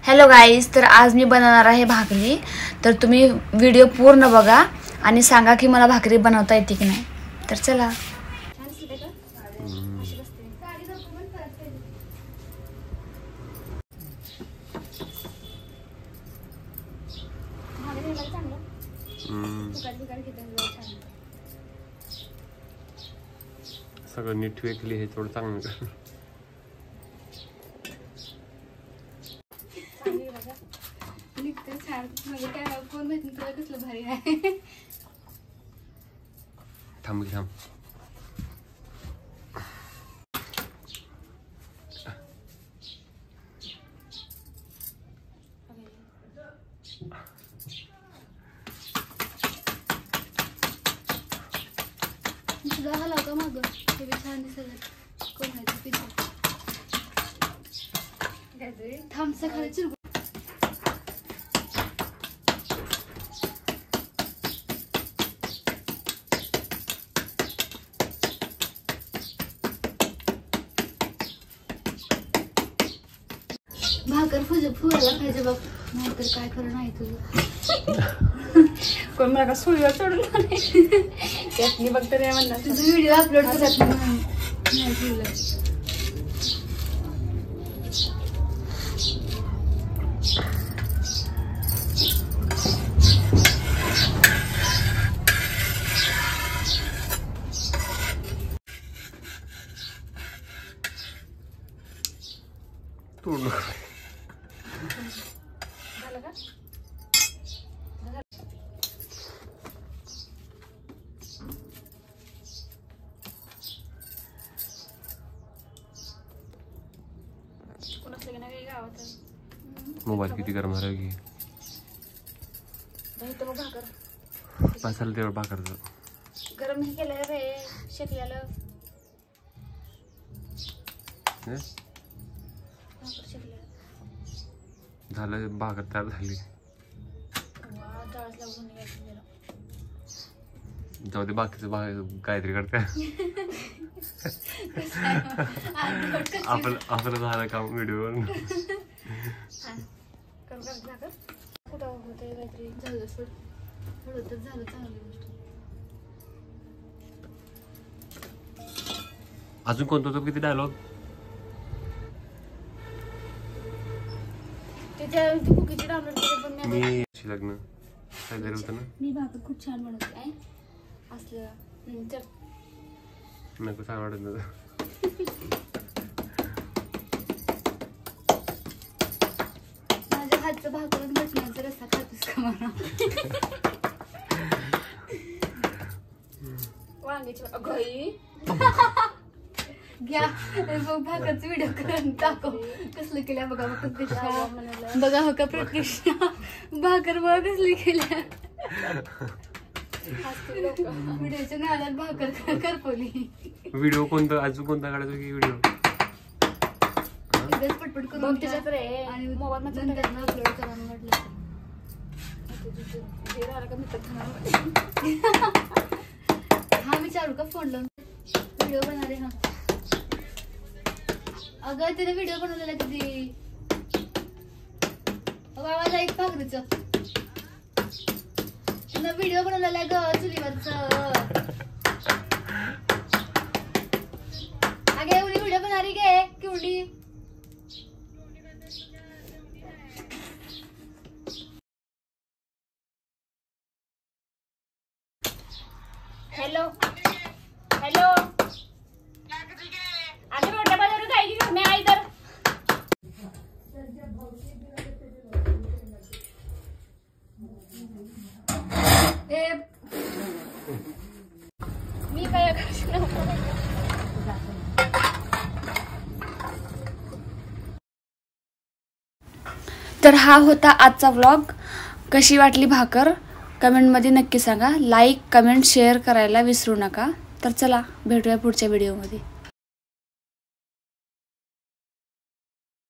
Hello guys, तर आज मी बनवणार आहे भाकरी। तर तुम्ही व्हिडिओ पूर्ण बघा आणि सांगा की मला भाकरी बनवता येते की नाही। तर चला। सगळं नीट वेकली हे थोडं चांगलं थांब थांब झाला होता मग ते छान दिसत कोण आहे पिझ्झा थांबसा खाली चिरगू भाकर फुगायला पाहिजे बघ, नाहीतर काय खरं नाही तुझं। कोण मला का सुईवर सोडून त्यातनी बघ तरी म्हणणार तुझं व्हिडिओ अपलोड करत नाही ठेवलं। तोड झालं का? मोबाईल किती गरम झाला की बसायला तेवढं भाकरचं गरम नाही केलं रे शेकल्याला झालं भाकर तयार झाली। जाऊ दे बाकीचं काहीतरी करते आपलं झालं काम व्हिडिओ अजून कोणता होतो किती डायलॉग मी लग्न काहीतरी होतं ना मी भाकर खूप छान बनवते आहे असलं नको छान वाटत नव्हतं माझ्या हातचं भाकर मटणाचा रस्सा खातोस का मला वांग्याची घरी घ्या भाकरचा व्हिडिओ करून टाकव कसलं केल्या बघा प्रत्यक्ष बघा हो का प्रत्यक्ष भाकर बघा कसली केल्या व्हिडिओच्या नादात भाकर करपवली। व्हिडिओ कोणता अजून कोणता काढायचा की व्हिडिओ पटपट करून आणि मोबाईल मध्ये अपलोड करा म्हटलं हा विचारू का फोन लावून व्हिडिओ बनवले। हा अगं तिने व्हिडिओ बनवलेला किती आवाज ऐक भाकरीच व्हिडिओ बनवलेला ग चुलीवरच अगे एवढी व्हिडिओ बनवली गे केवढी हॅलो हॅलो आगे मोठ्या बाजारात जायची घर नाही आई तर मी काय तर हा होता आजचा व्लॉग। कशी वाटली भाकर कमेंटमध्ये नक्की सांगा। लाईक कमेंट शेअर करायला विसरू नका। तर चला भेटूया पुढच्या व्हिडिओमध्ये।